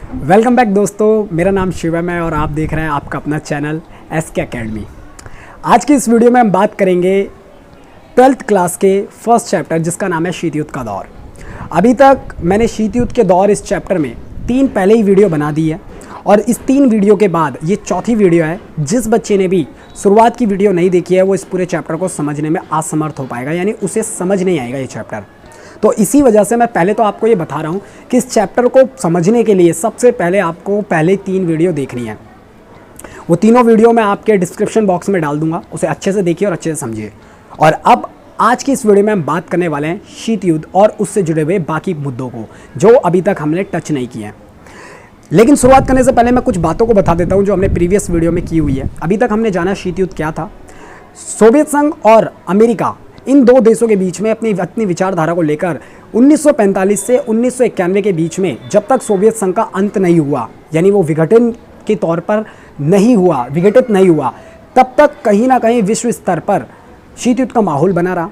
Welcome back दोस्तों, मेरा नाम शिवम है और आप देख रहे हैं आपका अपना चैनल एसके एकेडमी। आज की इस वीडियो में हम बात करेंगे 12th क्लास के फर्स्ट चैप्टर जिसका नाम है शीत युद्ध का दौर। अभी तक मैंने शीत युद्ध के दौर इस चैप्टर में 3 पहले ही वीडियो बना दी है और इस 3 वीडियो के बाद ये चौथी वीडियो है। जिस बच्चे ने भी शुरुआत की वीडियो नहीं देखी है वो इस पूरे चैप्टर को समझने में असमर्थ हो पाएगा, यानी उसे समझ नहीं आएगा ये चैप्टर। तो इसी वजह से मैं पहले तो आपको ये बता रहा हूँ कि इस चैप्टर को समझने के लिए सबसे पहले आपको पहले 3 वीडियो देखनी है। वो तीनों वीडियो मैं आपके डिस्क्रिप्शन बॉक्स में डाल दूंगा, उसे अच्छे से देखिए और अच्छे से समझिए। और अब आज की इस वीडियो में हम बात करने वाले हैं शीत युद्ध और उससे जुड़े हुए बाकी मुद्दों को जो अभी तक हमने टच नहीं किए हैं। लेकिन शुरुआत करने से पहले मैं कुछ बातों को बता देता हूँ जो हमने प्रीवियस वीडियो में की हुई है। अभी तक हमने जाना शीत युद्ध क्या था, सोवियत संघ और अमेरिका इन 2 देशों के बीच में अपनी विचारधारा को लेकर 1945 से 1991 के बीच में जब तक सोवियत संघ का अंत नहीं हुआ, यानी वो विघटन के तौर पर विघटित नहीं हुआ, तब तक कहीं ना कहीं विश्व स्तर पर शीत युद्ध का माहौल बना रहा।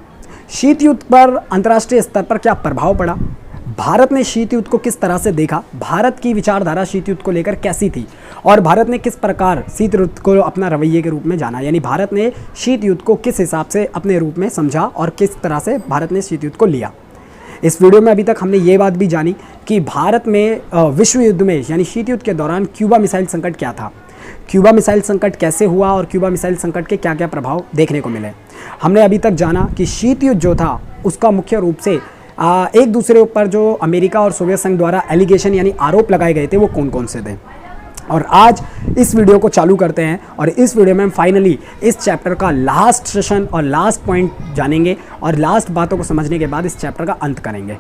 शीत युद्ध पर अंतर्राष्ट्रीय स्तर पर क्या प्रभाव पड़ा, भारत ने शीत युद्ध को किस तरह से देखा, भारत की विचारधारा शीत युद्ध को लेकर कैसी थी और भारत ने किस प्रकार शीत युद्ध को अपना रवैये के रूप में जाना, यानी भारत ने शीत युद्ध को किस हिसाब से अपने रूप में समझा और किस तरह से भारत ने शीत युद्ध को लिया। इस वीडियो में अभी तक हमने ये बात भी जानी कि भारत में विश्व युद्ध में यानी शीत युद्ध के दौरान क्यूबा मिसाइल संकट क्या था, क्यूबा मिसाइल संकट कैसे हुआ और क्यूबा मिसाइल संकट के क्या क्या प्रभाव देखने को मिले। हमने अभी तक जाना कि शीत युद्ध जो था उसका मुख्य रूप से एक दूसरे ऊपर जो अमेरिका और सोवियत संघ द्वारा एलिगेशन यानी आरोप लगाए गए थे वो कौन कौन से थे। और आज इस वीडियो को चालू करते हैं और इस वीडियो में हम फाइनली इस चैप्टर का लास्ट सेशन और लास्ट पॉइंट जानेंगे और लास्ट बातों को समझने के बाद इस चैप्टर का अंत करेंगे।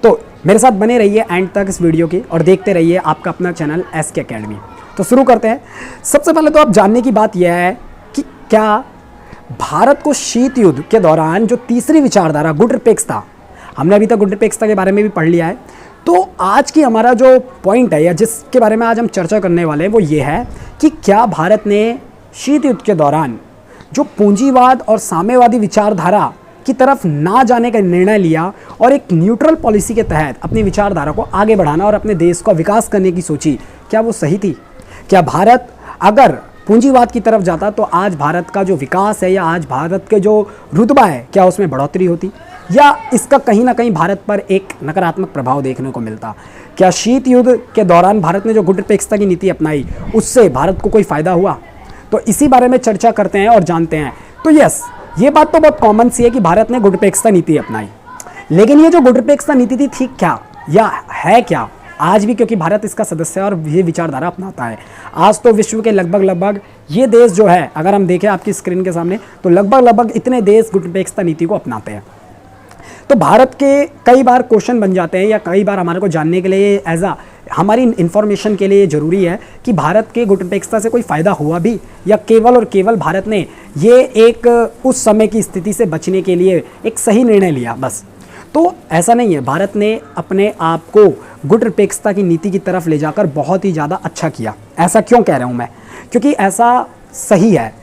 तो मेरे साथ बने रहिए एंड तक इस वीडियो की और देखते रहिए आपका अपना चैनल एसके एकेडमी। तो शुरू करते हैं। सबसे पहले तो आप जानने की बात यह है कि क्या भारत को शीत युद्ध के दौरान जो तीसरी विचारधारा गुटनिरपेक्ष था, हमने अभी तक गुटनिरपेक्षता के बारे में भी पढ़ लिया है, तो आज की हमारा जो पॉइंट है या जिसके बारे में आज हम चर्चा करने वाले हैं वो ये है कि क्या भारत ने शीत युद्ध के दौरान जो पूंजीवाद और साम्यवादी विचारधारा की तरफ ना जाने का निर्णय लिया और एक न्यूट्रल पॉलिसी के तहत अपनी विचारधारा को आगे बढ़ाना और अपने देश का विकास करने की सोची, क्या वो सही थी? क्या भारत अगर पूंजीवाद की तरफ जाता तो आज भारत का जो विकास है या आज भारत के जो रुतबा है क्या उसमें बढ़ोतरी होती या इसका कहीं ना कहीं भारत पर एक नकारात्मक प्रभाव देखने को मिलता? क्या सी युद्ध के दौरान भारत ने जो गुटनिरपेक्षता की नीति अपनाई उससे भारत को कोई फायदा हुआ? तो इसी बारे में चर्चा करते हैं और जानते हैं। तो यस, ये बात तो बहुत कॉमन सी है कि भारत ने गुटनिरपेक्षता नीति अपनाई, लेकिन ये जो गुटनिरपेक्षता नीति थी क्या या है क्या आज भी, क्योंकि भारत इसका सदस्य है और ये विचारधारा अपनाता है। आज तो विश्व के लगभग ये देश जो है, अगर हम देखें आपकी स्क्रीन के सामने, तो लगभग इतने देश गुटनिरपेक्षता नीति को अपनाते हैं। तो भारत के कई बार क्वेश्चन बन जाते हैं या कई बार हमारे को जानने के लिए एज आ हमारी इन्फॉर्मेशन के लिए ज़रूरी है कि भारत के गुटनिरपेक्षता से कोई फ़ायदा हुआ भी या केवल और केवल भारत ने ये एक उस समय की स्थिति से बचने के लिए एक सही निर्णय लिया बस। तो ऐसा नहीं है, भारत ने अपने आप को गुटनिरपेक्षता की नीति की तरफ ले जाकर बहुत ही ज़्यादा अच्छा किया। ऐसा क्यों कह रहा हूँ मैं? क्योंकि ऐसा सही है,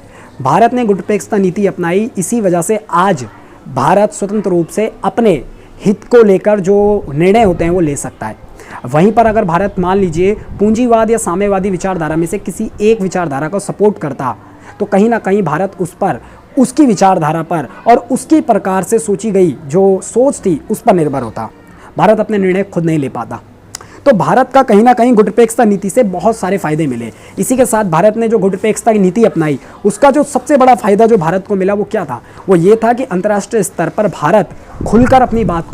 भारत ने गुटनिरपेक्षता नीति अपनाई, इसी वजह से आज भारत स्वतंत्र रूप से अपने हित को लेकर जो निर्णय होते हैं वो ले सकता है। वहीं पर अगर भारत मान लीजिए पूंजीवाद या साम्यवादी विचारधारा में से किसी एक विचारधारा को सपोर्ट करता तो कहीं ना कहीं भारत उस पर, उसकी विचारधारा पर और उसकी प्रकार से सोची गई जो सोच थी उस पर निर्भर होता। भारत अपने निर्णय खुद नहीं ले पाता। तो भारत का कहीं ना कहीं गुटनिरपेक्षता नीति से बहुत सारे फायदे मिले। इसी के साथ भारत ने जो गुटनिरपेक्षता की नीति अपनाई उसका जो सबसे बड़ा फायदा जो भारत को मिला वो क्या था? वो ये था कि अंतर्राष्ट्रीय स्तर पर भारत खुलकर अपनी बात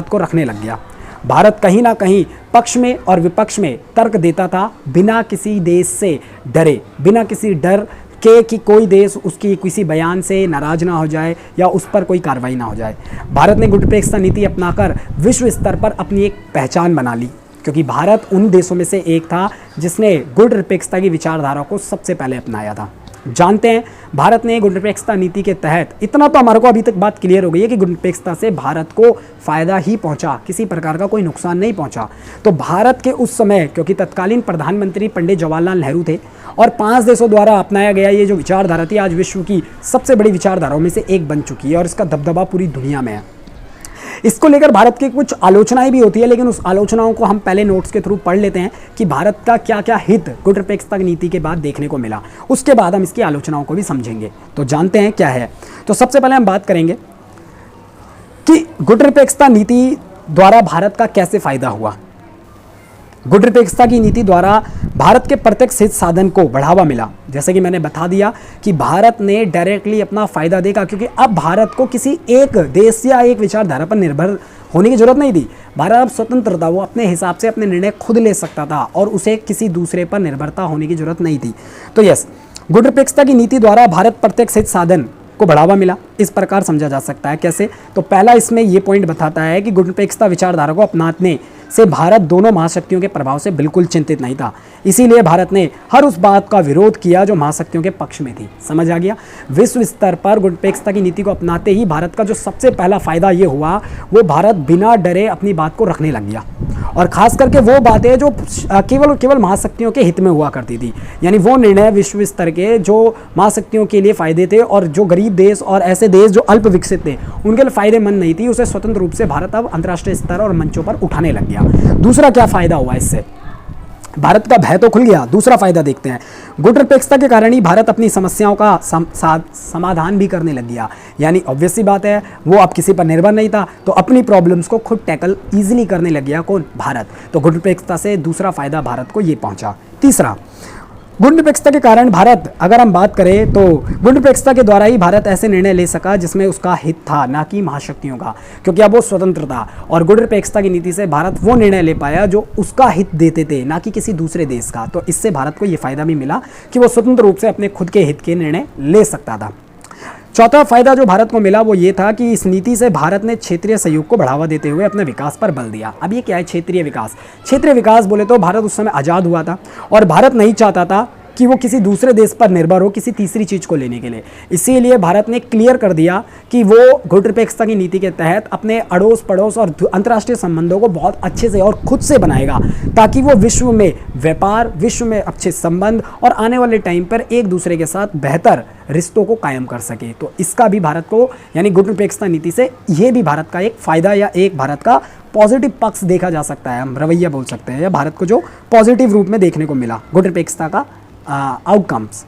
को रखने लग गया। भारत कहीं ना कहीं पक्ष में और विपक्ष में तर्क देता था बिना किसी देश से डरे, बिना किसी डर के कि कोई देश उसकी किसी बयान से नाराज ना हो जाए या उस पर कोई कार्रवाई ना हो जाए। भारत ने गुटनिरपेक्षता नीति अपनाकर विश्व स्तर पर अपनी एक पहचान बना ली, क्योंकि भारत उन देशों में से एक था जिसने गुटनिरपेक्षता की विचारधारा को सबसे पहले अपनाया था। जानते हैं भारत ने गुटनिरपेक्षता नीति के तहत, इतना तो हमारे को अभी तक बात क्लियर हो गई है कि गुटनिरपेक्षता से भारत को फायदा ही पहुंचा, किसी प्रकार का कोई नुकसान नहीं पहुंचा। तो भारत के उस समय, क्योंकि तत्कालीन प्रधानमंत्री पंडित जवाहरलाल नेहरू थे और 5 देशों द्वारा अपनाया गया ये जो विचारधारा थी आज विश्व की सबसे बड़ी विचारधाराओं में से एक बन चुकी है और इसका दबदबा पूरी दुनिया में है। इसको लेकर भारत की कुछ आलोचनाएं भी होती है, लेकिन उस आलोचनाओं को हम पहले नोट्स के थ्रू पढ़ लेते हैं कि भारत का क्या क्या हित गुटनिरपेक्षता की नीति के बाद देखने को मिला, उसके बाद हम इसकी आलोचनाओं को भी समझेंगे। तो जानते हैं क्या है। तो सबसे पहले हम बात करेंगे कि गुटनिरपेक्षता नीति द्वारा भारत का कैसे फायदा हुआ। गुटनिरपेक्षता की नीति द्वारा भारत के प्रत्यक्ष हित साधन को बढ़ावा मिला। जैसे कि मैंने बता दिया कि भारत ने डायरेक्टली अपना फायदा देखा, क्योंकि अब भारत को किसी एक देश या एक विचारधारा पर निर्भर होने की जरूरत नहीं थी। भारत अब स्वतंत्र था, वो अपने हिसाब से अपने निर्णय खुद ले सकता था और उसे किसी दूसरे पर निर्भरता होने की जरूरत नहीं थी। तो यस, गुटनिरपेक्षता की नीति द्वारा भारत प्रत्यक्ष हित साधन को बढ़ावा मिला। इस प्रकार समझा जा सकता है। कैसे? तो पहला इसमें यह पॉइंट बताता है कि गुटनिरपेक्षता विचारधारा को अपनाने से भारत दोनों महाशक्तियों के प्रभाव से बिल्कुल चिंतित नहीं था। इसीलिए भारत ने हर उस बात का विरोध किया जो महाशक्तियों के पक्ष में थी। समझ आ गया? विश्व स्तर पर गुटनिरपेक्षता की नीति को अपनाते ही भारत का जो सबसे पहला फायदा ये हुआ, वो भारत बिना डरे अपनी बात को रखने लग गया, और खास करके वो बातें जो केवल महाशक्तियों के हित में हुआ करती थी। यानी वो निर्णय विश्व स्तर के जो महाशक्तियों के लिए फायदे थे और जो गरीब देश और ऐसे देश जो अल्प विकसित थे उनके लिए फायदेमंद नहीं थी, उसे स्वतंत्र रूप से भारत अब अंतर्राष्ट्रीय स्तर और मंचों पर उठाने लग गया। दूसरा क्या फायदा हुआ इससे? भारत का भय तो खुल गया। दूसरा फायदा देखते हैं। गुटनिरपेक्षता के कारण ही भारत अपनी समस्याओं का समाधान भी करने लग गया। यानी ऑब्वियस सी बात है, वो अब किसी पर निर्भर नहीं था, तो अपनी प्रॉब्लम्स को खुद टैकल इजीली करने लग गया। कौन? भारत। तो गुटनिरपेक्षता से दूसरा फायदा भारत को ये पहुंचा। तीसरा, गुटनिरपेक्षता के कारण भारत, अगर हम बात करें तो गुटनिरपेक्षता के द्वारा ही भारत ऐसे निर्णय ले सका जिसमें उसका हित था, ना कि महाशक्तियों का, क्योंकि अब वो स्वतंत्र था। और गुटनिरपेक्षता की नीति से भारत वो निर्णय ले पाया जो उसका हित देते थे, ना कि किसी दूसरे देश का। तो इससे भारत को ये फायदा भी मिला कि वो स्वतंत्र रूप से अपने खुद के हित के निर्णय ले सकता था। चौथा फायदा जो भारत को मिला वो ये था कि इस नीति से भारत ने क्षेत्रीय सहयोग को बढ़ावा देते हुए अपने विकास पर बल दिया। अब ये क्या है क्षेत्रीय विकास? क्षेत्रीय विकास बोले तो भारत उस समय आज़ाद हुआ था और भारत नहीं चाहता था कि वो किसी दूसरे देश पर निर्भर हो किसी तीसरी चीज़ को लेने के लिए। इसीलिए भारत ने क्लियर कर दिया कि वो गुटनिरपेक्षता की नीति के तहत अपने अड़ोस पड़ोस और अंतर्राष्ट्रीय संबंधों को बहुत अच्छे से और खुद से बनाएगा, ताकि वो विश्व में व्यापार, विश्व में अच्छे संबंध और आने वाले टाइम पर एक दूसरे के साथ बेहतर रिश्तों को कायम कर सके। तो इसका भी भारत को, यानी गुटनिरपेक्षता नीति से ये भी भारत का एक फ़ायदा या एक भारत का पॉजिटिव पक्ष देखा जा सकता है, हम रवैया बोल सकते हैं, या भारत को जो पॉजिटिव रूप में देखने को मिला गुटनिरपेक्षता का आउटकम्स।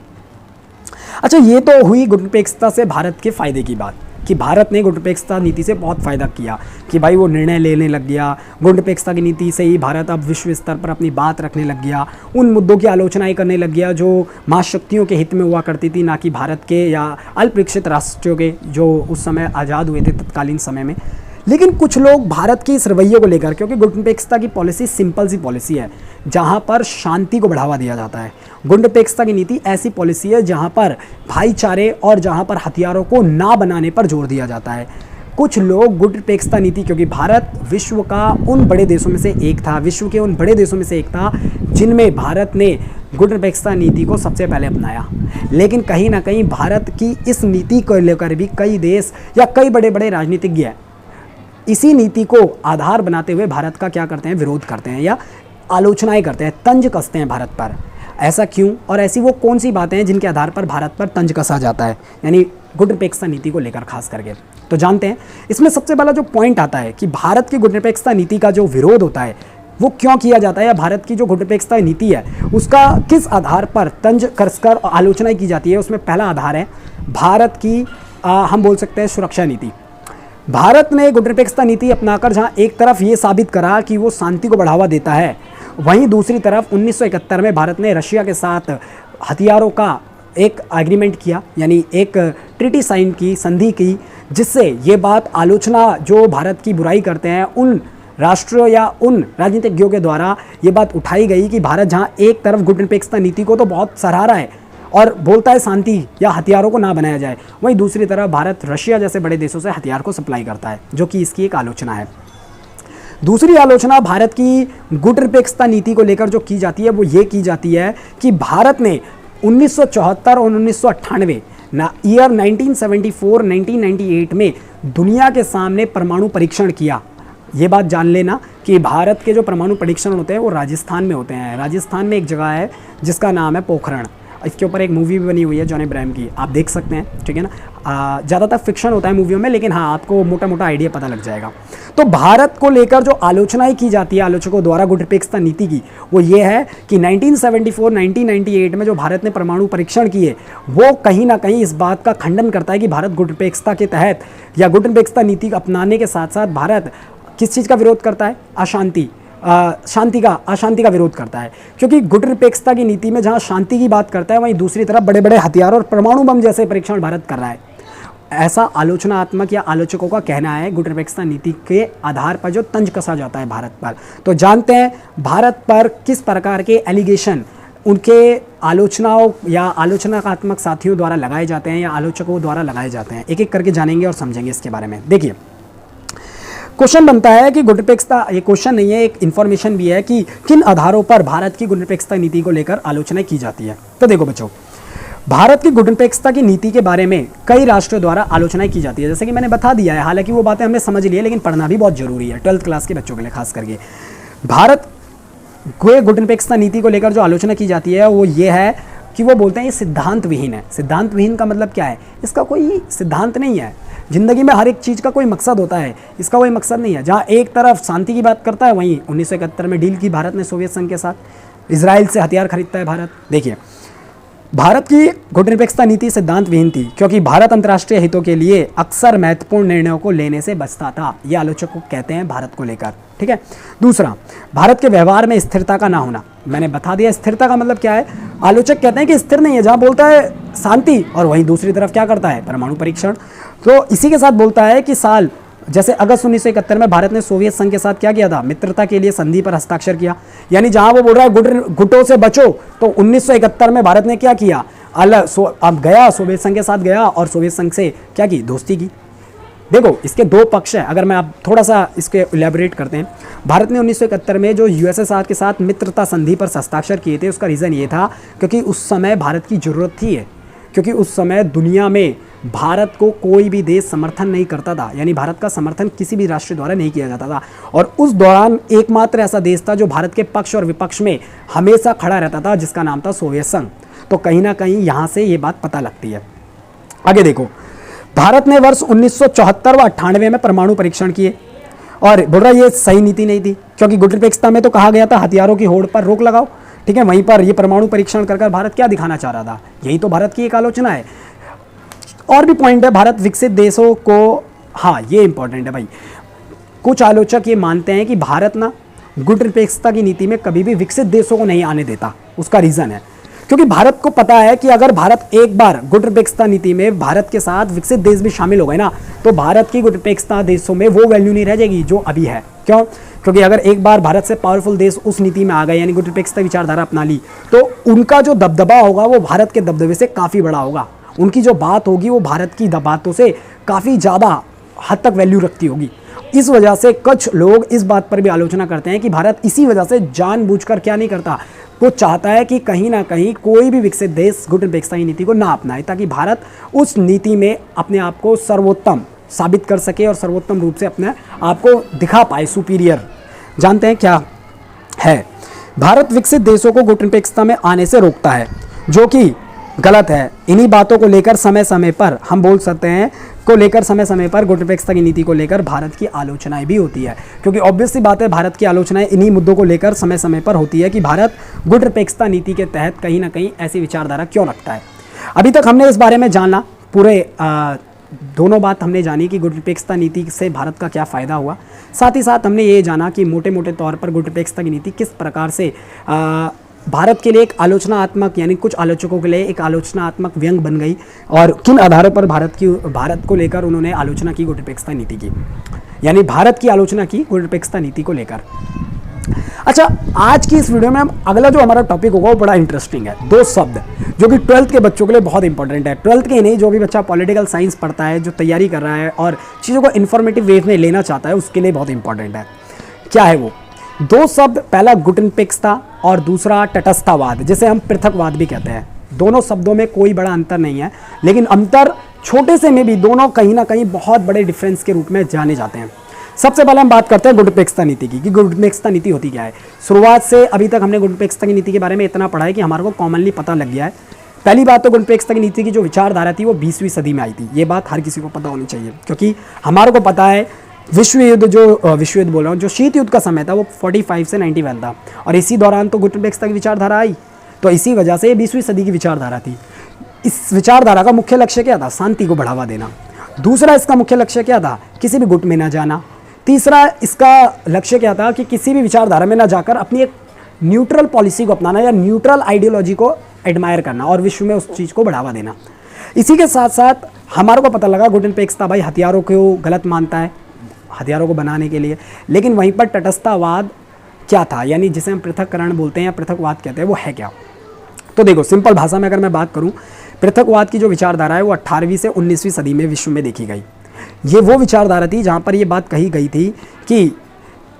अच्छा, ये तो हुई गुटनिरपेक्षता से भारत के फायदे की बात कि भारत ने गुटनिरपेक्षता नीति से बहुत फ़ायदा किया, कि भाई वो निर्णय लेने लग गया। गुटनिरपेक्षता की नीति से ही भारत अब विश्व स्तर पर अपनी बात रखने लग गया, उन मुद्दों की आलोचनाएं करने लग गया जो महाशक्तियों के हित में हुआ करती थी, ना कि भारत के या अल्प विकसित राष्ट्रों के जो उस समय आज़ाद हुए थे तत्कालीन समय में। लेकिन कुछ लोग भारत के इस रवैये को लेकर, क्योंकि गुटनिरपेक्षता की पॉलिसी सिंपल सी पॉलिसी है जहां पर शांति को बढ़ावा दिया जाता है। गुटनिरपेक्षता की नीति ऐसी पॉलिसी है जहां पर भाईचारे और जहां पर हथियारों को ना बनाने पर जोर दिया जाता है। कुछ लोग गुटनिरपेक्षता नीति, क्योंकि भारत विश्व का उन बड़े देशों में से एक था, विश्व के उन बड़े देशों में से एक था जिनमें भारत ने गुटनिरपेक्षता नीति को सबसे पहले अपनाया। लेकिन कहीं ना कहीं भारत की इस नीति को लेकर भी कई देश या कई बड़े बड़े राजनीतिज्ञ इसी नीति को आधार बनाते हुए भारत का क्या करते हैं? विरोध करते हैं या आलोचनाएं करते हैं, तंज कसते हैं भारत पर। ऐसा क्यों? और ऐसी वो कौन सी बातें हैं जिनके आधार पर भारत पर तंज कसा जाता है, यानी गुटनिरपेक्षता नीति को लेकर खास करके? तो जानते हैं। इसमें सबसे पहला जो पॉइंट आता है कि भारत की गुटनिरपेक्षता नीति का जो विरोध होता है वो क्यों किया जाता है, या भारत की जो गुटनिरपेक्षता नीति है उसका किस आधार पर तंज कसकर आलोचना की जाती है। उसमें पहला आधार है भारत की हम बोल सकते हैं सुरक्षा नीति। भारत ने गुटनिरपेक्षता नीति अपनाकर जहां एक तरफ ये साबित करा कि वो शांति को बढ़ावा देता है, वहीं दूसरी तरफ 1971 में भारत ने रशिया के साथ हथियारों का एक एग्रीमेंट किया, यानी एक ट्रीटी साइन की, संधि की, जिससे ये बात आलोचना जो भारत की बुराई करते हैं उन राष्ट्रों या उन राजनीतिज्ञों के द्वारा ये बात उठाई गई कि भारत जहां एक तरफ गुटनिरपेक्षता नीति को तो बहुत सराहा रहा है और बोलता है शांति या हथियारों को ना बनाया जाए, वहीं दूसरी तरफ भारत रशिया जैसे बड़े देशों से हथियार को सप्लाई करता है, जो कि इसकी एक आलोचना है। दूसरी आलोचना भारत की गुटनिरपेक्षता नीति को लेकर जो की जाती है वो ये की जाती है कि भारत ने 1974 और 1998 ईयर 1974 1998 में दुनिया के सामने परमाणु परीक्षण किया। ये बात जान लेना कि भारत के जो परमाणु परीक्षण होते हैं वो राजस्थान में होते हैं। राजस्थान में एक जगह है जिसका नाम है पोखरण, इसके ऊपर एक मूवी भी बनी हुई है जॉन अब्राहम की, आप देख सकते हैं, ठीक है ना। ज़्यादातर फिक्शन होता है मूवियों में, लेकिन हाँ आपको मोटा मोटा आइडिया पता लग जाएगा। तो भारत को लेकर जो आलोचनाएं की जाती है आलोचकों द्वारा गुटनिरपेक्षता नीति की, वो ये है कि 1974-1998 में जो भारत ने परमाणु परीक्षण किए, वो कहीं ना कहीं इस बात का खंडन करता है कि भारत गुटनिरपेक्षता के तहत या गुटनिरपेक्षता नीति अपनाने के साथ साथ भारत किस चीज़ का विरोध करता है, अशांति का विरोध करता है। क्योंकि गुटनिरपेक्षता की नीति में जहां शांति की बात करता है, वहीं दूसरी तरफ बड़े बड़े हथियार और परमाणु बम जैसे परीक्षण भारत कर रहा है। ऐसा आलोचनात्मक या आलोचकों का कहना है गुटनिरपेक्षता नीति के आधार पर जो तंज कसा जाता है भारत पर। तो जानते हैं भारत पर किस प्रकार के एलिगेशन उनके आलोचनाओं या आलोचनात्मक साथियों द्वारा लगाए जाते हैं या आलोचकों द्वारा लगाए जाते हैं। एक एक करके जानेंगे और समझेंगे इसके बारे में। देखिए, क्वेश्चन बनता है कि गुटनिरपेक्षता, ये क्वेश्चन नहीं है, एक इन्फॉर्मेशन भी है कि किन आधारों पर भारत की गुटनिरपेक्षता नीति को लेकर आलोचना की जाती है। तो देखो बच्चों, भारत की गुटनिरपेक्षता की नीति के बारे में कई राष्ट्रों द्वारा आलोचना की जाती है, जैसे कि मैंने बता दिया है। हालांकि वो बातें हमने समझ ली है, लेकिन पढ़ना भी बहुत जरूरी है 12th क्लास के बच्चों के लिए खास करके। भारत को गुटनिरपेक्षता नीति को लेकर जो आलोचना की जाती है वो ये है कि वो बोलते हैं ये सिद्धांत विहीन है। सिद्धांत विहीन का मतलब क्या है? इसका कोई सिद्धांत नहीं है। जिंदगी में हर एक चीज़ का कोई मकसद होता है, इसका कोई मकसद नहीं है। जहाँ एक तरफ शांति की बात करता है, वहीं 1971 में डील की भारत ने सोवियत संघ के साथ, इजराइल से हथियार खरीदता है भारत। देखिए, भारत की गुटनिरपेक्षता नीति सिद्धांत विहीन थी क्योंकि भारत अंतर्राष्ट्रीय हितों के लिए अक्सर महत्वपूर्ण निर्णयों को लेने से बचता था, ये आलोचक कहते हैं भारत को लेकर, ठीक है। दूसरा, भारत के व्यवहार में स्थिरता का ना होना। मैंने बता दिया स्थिरता का मतलब क्या है। आलोचक कहते हैं कि स्थिर नहीं है, जहां बोलता है शांति और वहीं दूसरी तरफ क्या करता है, परमाणु परीक्षण। तो इसी के साथ बोलता है कि साल जैसे अगस्त 1971 में भारत ने सोवियत संघ के साथ क्या किया था, मित्रता के लिए संधि पर हस्ताक्षर किया। यानी जहां वो बोल रहा है गुटों से बचो, तो 1971 में भारत ने क्या किया, अब गया सोवियत संघ के साथ गया और सोवियत संघ से क्या की, दोस्ती की। देखो, इसके दो पक्ष हैं। अगर मैं आप थोड़ा सा इसके इलेबोरेट करते हैं, भारत ने 1971 में जो यूएसएसआर के साथ मित्रता संधि पर हस्ताक्षर किए थे, उसका रीज़न ये था क्योंकि उस समय भारत की ज़रूरत थी, क्योंकि उस समय दुनिया में भारत को कोई भी देश समर्थन नहीं करता था, यानी भारत का समर्थन किसी भी राष्ट्र द्वारा नहीं किया जाता था। और उस दौरान एकमात्र ऐसा देश था जो भारत के पक्ष और विपक्ष में हमेशा खड़ा रहता था, जिसका नाम था सोवियत संघ। तो कहीं ना कहीं यहाँ से ये बात पता लगती है। आगे देखो, भारत ने वर्ष 1974 व 98 में परमाणु परीक्षण किए और बोल रहा ये सही नीति नहीं थी, क्योंकि गुटनिरपेक्षता में तो कहा गया था हथियारों की होड़ पर रोक लगाओ, ठीक है। वहीं पर ये परमाणु परीक्षण कर भारत क्या दिखाना चाह रहा था, यही तो भारत की एक आलोचना है। और भी पॉइंट है, भारत विकसित देशों को, हाँ ये इंपॉर्टेंट है भाई, कुछ आलोचक ये मानते हैं कि भारत ना गुटनिरपेक्षता की नीति में कभी भी विकसित देशों को नहीं आने देता। उसका रीज़न है क्योंकि भारत को पता है कि अगर भारत एक बार गुटनिरपेक्षता नीति में भारत के साथ विकसित देश भी शामिल हो गए ना, तो भारत की गुटनिरपेक्षता देशों में वो वैल्यू नहीं रह जाएगी जो अभी है। क्यों? क्योंकि अगर एक बार भारत से पावरफुल देश उस नीति में आ गए, यानी गुटनिरपेक्षता विचारधारा अपना ली, तो उनका जो दबदबा होगा वो भारत के दबदबे से काफ़ी बड़ा होगा। उनकी जो बात होगी वो भारत की बातों से काफ़ी ज़्यादा हद तक वैल्यू रखती होगी। इस वजह से कुछ लोग इस बात पर भी आलोचना करते हैं कि भारत इसी वजह से जानबूझकर क्या नहीं करता, वो चाहता है कि कहीं ना कहीं कोई भी विकसित देश गुटनिरपेक्षता की नीति को ना अपनाए, ताकि भारत उस नीति में अपने आप को सर्वोत्तम साबित कर सके और सर्वोत्तम रूप से अपने आप को दिखा पाए, सुपीरियर। जानते हैं क्या है, भारत विकसित देशों को गुटनिरपेक्षता में आने से रोकता है, जो कि गलत है। इन्हीं बातों को लेकर समय समय पर हम बोल सकते हैं समय समय पर गुटनिरपेक्षता की नीति को लेकर भारत की आलोचनाएं भी होती है, क्योंकि ऑब्वियसली बात है भारत की आलोचनाएं इन्हीं मुद्दों को लेकर समय समय पर होती है कि भारत गुटनिरपेक्षता नीति के तहत कहीं ना कहीं ऐसी विचारधारा क्यों रखता है। अभी तक हमने इस बारे में जाना, पूरे दोनों बात हमने जानी कि गुटनिरपेक्षता नीति से भारत का क्या फ़ायदा हुआ, साथ ही साथ हमने ये जाना कि मोटे मोटे तौर पर गुटनिरपेक्षता की नीति किस प्रकार से भारत के लिए एक आलोचनात्मक, यानी कुछ आलोचकों के लिए एक आलोचनात्मक व्यंग बन गई, और किन आधारों पर भारत को लेकर उन्होंने आलोचना की गुटनिरपेक्षता नीति की, यानी भारत की आलोचना की गुटनिरपेक्षता नीति को लेकर। अच्छा, आज की इस वीडियो में हम अगला जो हमारा टॉपिक होगा वो बड़ा इंटरेस्टिंग है। दो शब्द जो कि 12th के बच्चों के लिए बहुत इंपॉर्टेंट है। 12th के ही नहीं, जो भी बच्चा पॉलिटिकल साइंस पढ़ता है, जो तैयारी कर रहा है और चीज़ों को इन्फॉर्मेटिव वे में लेना चाहता है, उसके लिए बहुत इंपॉर्टेंट है। क्या है वो दो शब्द? पहला गुटनिरपेक्षता और दूसरा तटस्थतावाद, जिसे हम पृथकवाद भी कहते हैं। दोनों शब्दों में कोई बड़ा अंतर नहीं है, लेकिन अंतर छोटे से में भी दोनों कहीं ना कहीं बहुत बड़े डिफरेंस के रूप में जाने जाते हैं। सबसे पहले हम बात करते हैं गुटनिरपेक्षता नीति की, कि गुटनिरपेक्षता नीति होती क्या है। शुरुआत से अभी तक हमने गुटनिरपेक्षता की नीति के बारे में इतना पढ़ा है कि हमारे को कॉमनली पता लग गया है पहली बात तो गुणपेक्षता की नीति की जो विचारधारा थी वो 20वीं सदी में आई थी। ये बात हर किसी को पता होनी चाहिए, क्योंकि हमारे को पता है विश्व युद्ध बोल रहा हूँ, जो शीत युद्ध का समय था वो 45 से 91 था, और इसी दौरान तो गुणपेक्षता की विचारधारा आई। तो इसी वजह से ये 20वीं सदी की विचारधारा थी। इस विचारधारा का मुख्य लक्ष्य क्या था? शांति को बढ़ावा देना। दूसरा इसका मुख्य लक्ष्य क्या था? किसी भी गुट में ना जाना। तीसरा इसका लक्ष्य क्या था? कि किसी भी विचारधारा में ना जाकर अपनी एक न्यूट्रल पॉलिसी को अपनाना या न्यूट्रल आइडियोलॉजी को एडमायर करना और विश्व में उस चीज़ को बढ़ावा देना। इसी के साथ साथ हमारे को पता लगा गुटनपेक्षता भाई हथियारों को गलत मानता है, हथियारों को बनाने के लिए, लेकिन वहीं पर तटस्थतावाद क्या था, यानी जिसे हम पृथक्करण बोलते हैं या पृथकवाद कहते हैं, वो है क्या? तो देखो, सिंपल भाषा में अगर मैं बात करूं, पृथकवाद की जो विचारधारा है वो 18वीं से 19वीं सदी में विश्व में देखी गई। ये वो विचारधारा थी जहां पर ये बात कही गई थी कि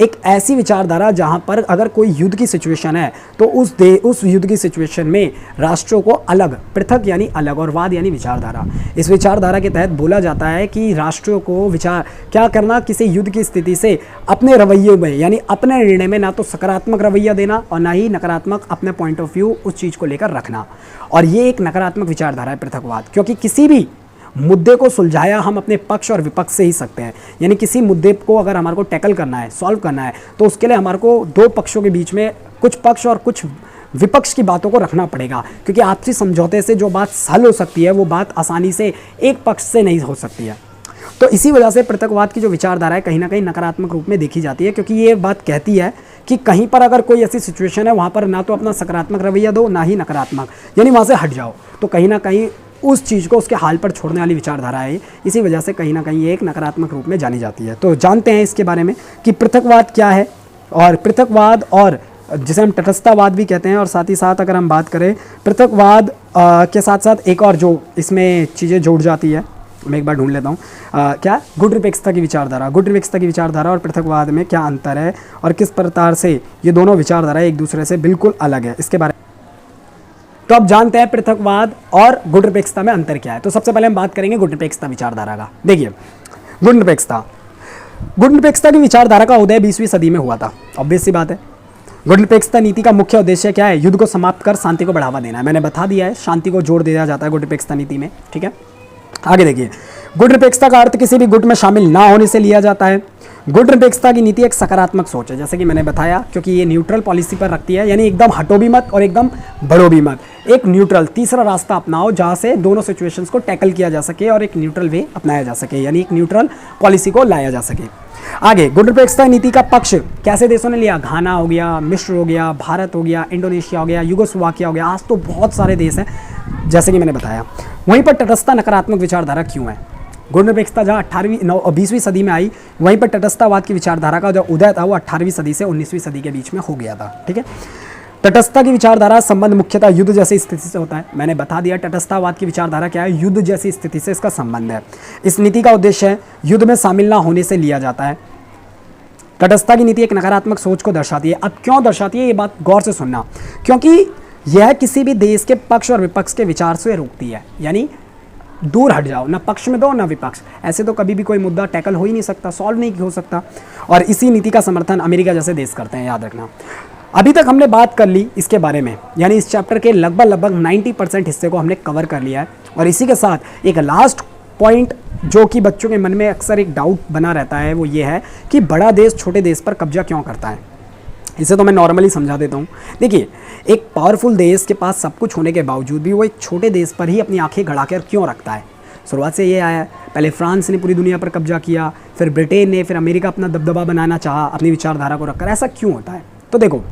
एक ऐसी विचारधारा जहां पर अगर कोई युद्ध की सिचुएशन है तो उस युद्ध की सिचुएशन में राष्ट्रों को अलग, पृथक यानी अलग, और वाद यानी विचारधारा। इस विचारधारा के तहत बोला जाता है कि राष्ट्रों को विचार क्या करना, किसी युद्ध की स्थिति से अपने रवैये में यानी अपने निर्णय में ना तो सकारात्मक रवैया देना और ना ही नकारात्मक अपने पॉइंट ऑफ व्यू उस चीज़ को लेकर रखना। और ये एक नकारात्मक विचारधारा है पृथकवाद, क्योंकि किसी भी मुद्दे को सुलझाया हम अपने पक्ष और विपक्ष से ही सकते हैं। यानी किसी मुद्दे को अगर हमारे को टैकल करना है, सॉल्व करना है, तो उसके लिए हमारे को दो पक्षों के बीच में कुछ पक्ष और कुछ विपक्ष की बातों को रखना पड़ेगा, क्योंकि आपसी समझौते से जो बात हल हो सकती है वो बात आसानी से एक पक्ष से नहीं हो सकती है। तो इसी वजह से पृथकवाद की जो विचारधारा है कहीं ना कहीं नकारात्मक रूप में देखी जाती है, क्योंकि ये बात कहती है कि कहीं पर अगर कोई ऐसी सिचुएशन है वहाँ पर ना तो अपना सकारात्मक रवैया दो ना ही नकारात्मक, यानी वहाँ से हट जाओ। तो कहीं ना कहीं उस चीज़ को उसके हाल पर छोड़ने वाली विचारधारा है। इसी वजह से कहीं ना कहीं ये एक नकारात्मक रूप में जानी जाती है। तो जानते हैं इसके बारे में कि पृथकवाद क्या है, और पृथकवाद और जिसे हम तटस्थतावाद भी कहते हैं। और साथ ही साथ अगर हम बात करें पृथकवाद के साथ साथ एक और जो इसमें चीज़ें जुड़ जाती है, मैं एक बार ढूंढ लेता हूँ, क्या गुटनिरपेक्षता की विचारधारा। गुटनिरपेक्षता की विचारधारा और पृथकवाद में क्या अंतर है और किस प्रकार से ये दोनों विचारधारा एक दूसरे से बिल्कुल अलग है, इसके बारे में तो अब जानते हैं पृथकवाद और गुटनिरपेक्षता में अंतर क्या है। तो सबसे पहले हम बात करेंगे गुटनिरपेक्षता विचारधारा का। देखिए, गुटनिरपेक्षता की विचारधारा का उदय 20वीं सदी में हुआ था। ऑब्वियस सी बात है। गुटनिरपेक्षता नीति का मुख्य उद्देश्य क्या है? युद्ध को समाप्त कर शांति को बढ़ावा देना है। मैंने बता दिया है, शांति को जोड़ दिया जाता है गुटनिरपेक्षता नीति में। ठीक है, आगे देखिए, गुटनिरपेक्षता का अर्थ किसी भी गुट में शामिल ना होने से लिया जाता है। गुटनिरपेक्षता की नीति एक सकारात्मक सोच है, जैसे कि मैंने बताया, क्योंकि ये न्यूट्रल पॉलिसी पर रखती है, यानी एकदम हटो भी मत और एकदम बढ़ो भी मत। एक न्यूट्रल तीसरा रास्ता अपनाओ जहां से दोनों सिचुएशंस को टैकल किया जा सके और एक न्यूट्रल वे अपनाया जा सके, यानी एक न्यूट्रल पॉलिसी को लाया जा सके। आगे, गुटनिरपेक्षता नीति का पक्ष कैसे देशों ने लिया? घाना हो गया, मिस्र हो गया, भारत हो गया, इंडोनेशिया हो गया, युगोस्लोवाकिया हो गया, आज तो बहुत सारे देश हैं जैसे कि मैंने बताया। वहीं पर तटस्थता नकारात्मक विचारधारा क्यों है? गुटनिरपेक्षता जहाँ 20वीं सदी में आई, वहीं पर तटस्थतावाद की विचारधारा का जो उदय था वो 18वीं सदी से 19वीं सदी के बीच में हो गया था। ठीक है, तटस्थता की विचारधारा संबंध मुख्यतः युद्ध जैसी स्थिति से होता है। मैंने बता दिया तटस्थतावाद की विचारधारा क्या है, युद्ध जैसी स्थिति से इसका संबंध है। इस नीति का उद्देश्य है युद्ध में शामिल ना होने से लिया जाता है। तटस्थता की नीति एक नकारात्मक सोच को दर्शाती है। अब क्यों दर्शाती है, ये बात गौर से सुनना, क्योंकि यह किसी भी देश के पक्ष और विपक्ष के विचार से रोकती है, यानी दूर हट जाओ, ना पक्ष में दो ना विपक्ष। ऐसे तो कभी भी कोई मुद्दा टैकल हो ही नहीं सकता, सॉल्व नहीं हो सकता। और इसी नीति का समर्थन अमेरिका जैसे देश करते हैं, याद रखना। अभी तक हमने बात कर ली इसके बारे में, यानी इस चैप्टर के लगभग 90% हिस्से को हमने कवर कर लिया है। और इसी के साथ एक लास्ट पॉइंट जो कि बच्चों के मन में अक्सर एक डाउट बना रहता है, वो ये है कि बड़ा देश छोटे देश पर कब्जा क्यों करता है। इसे तो मैं नॉर्मली समझा देता हूँ। देखिए, एक पावरफुल देश के पास सब कुछ होने के बावजूद भी वो एक छोटे देश पर ही अपनी आंखें गड़ाकर क्यों रखता है? शुरुआत से ये आया है, पहले फ्रांस ने पूरी दुनिया पर कब्जा किया, फिर ब्रिटेन ने, फिर अमेरिका अपना दबदबा बनाना चाहा अपनी विचारधारा को रखकर। ऐसा क्यों होता है? तो देखो,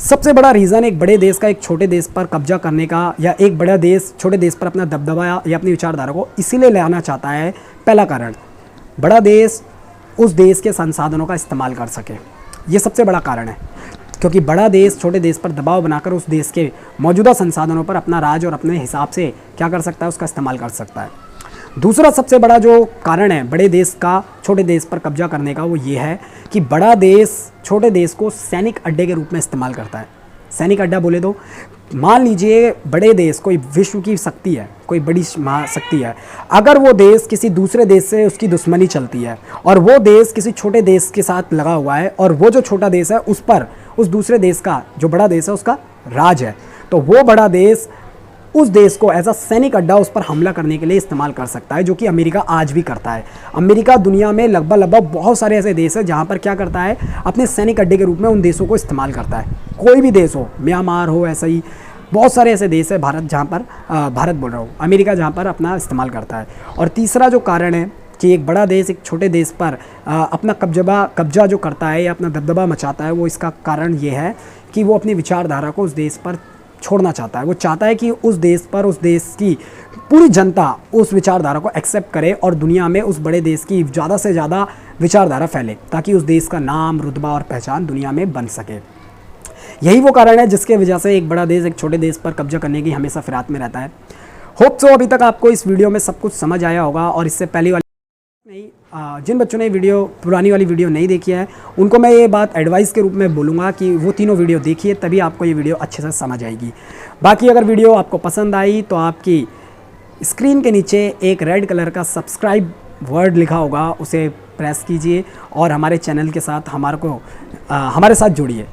सबसे बड़ा रीज़न एक बड़े देश का एक छोटे देश पर कब्जा करने का, या एक बड़ा देश छोटे देश पर अपना दबदबा या अपनी विचारधारा को इसीलिए लाना चाहता है। पहला कारण, बड़ा देश उस देश के संसाधनों का इस्तेमाल कर सके। ये सबसे बड़ा कारण है, क्योंकि बड़ा देश छोटे देश पर दबाव बनाकर उस देश के मौजूदा संसाधनों पर अपना राज और अपने हिसाब से क्या कर सकता है, उसका इस्तेमाल कर सकता है। दूसरा सबसे बड़ा जो कारण है बड़े देश का छोटे देश पर कब्जा करने का, वो ये है कि बड़ा देश छोटे देश को सैनिक अड्डे के रूप में इस्तेमाल करता है। सैनिक अड्डा बोले तो मान लीजिए बड़े देश कोई विश्व की शक्ति है, कोई बड़ी महाशक्ति है, अगर वो देश किसी दूसरे देश से उसकी दुश्मनी चलती है और वो देश किसी छोटे देश के साथ लगा हुआ है और वो जो छोटा देश है उस पर उस दूसरे देश का जो बड़ा देश है उसका राज है, तो वो बड़ा देश उस देश को एज अ सैनिक अड्डा उस पर हमला करने के लिए इस्तेमाल कर सकता है, जो कि अमेरिका आज भी करता है। अमेरिका दुनिया में लगभग बहुत सारे ऐसे देश हैं जहाँ पर क्या करता है, अपने सैनिक अड्डे के रूप में उन देशों को इस्तेमाल करता है। कोई भी देश हो, म्यांमार हो, ऐसा ही बहुत सारे ऐसे देश है, भारत जहाँ पर भारत बोल रहा हूँ, अमेरिका जहाँ पर अपना इस्तेमाल करता है। और तीसरा जो कारण है कि एक बड़ा देश एक छोटे देश पर अपना कब्जा जो करता है या अपना दबदबा मचाता है, वो इसका कारण ये है कि वो अपनी विचारधारा को उस देश पर छोड़ना चाहता है। वो चाहता है कि उस देश पर उस देश की पूरी जनता उस विचारधारा को एक्सेप्ट करे और दुनिया में उस बड़े देश की ज़्यादा से ज़्यादा विचारधारा फैले, ताकि उस देश का नाम, रुतबा और पहचान दुनिया में बन सके। यही वो कारण है जिसके वजह से एक बड़ा देश एक छोटे देश पर कब्जा करने की हमेशा फिराक में रहता है। होप सो अभी तक आपको इस वीडियो में सब कुछ समझ आया होगा। और इससे पहले जिन बच्चों ने पुरानी वाली वीडियो नहीं देखी है, उनको मैं ये बात एडवाइस के रूप में बोलूँगा कि वो तीनों वीडियो देखिए, तभी आपको ये वीडियो अच्छे से समझ आएगी। बाकी अगर वीडियो आपको पसंद आई तो आपकी स्क्रीन के नीचे एक रेड कलर का सब्सक्राइब वर्ड लिखा होगा, उसे प्रेस कीजिए और हमारे चैनल के साथ हमारे साथ जुड़िए।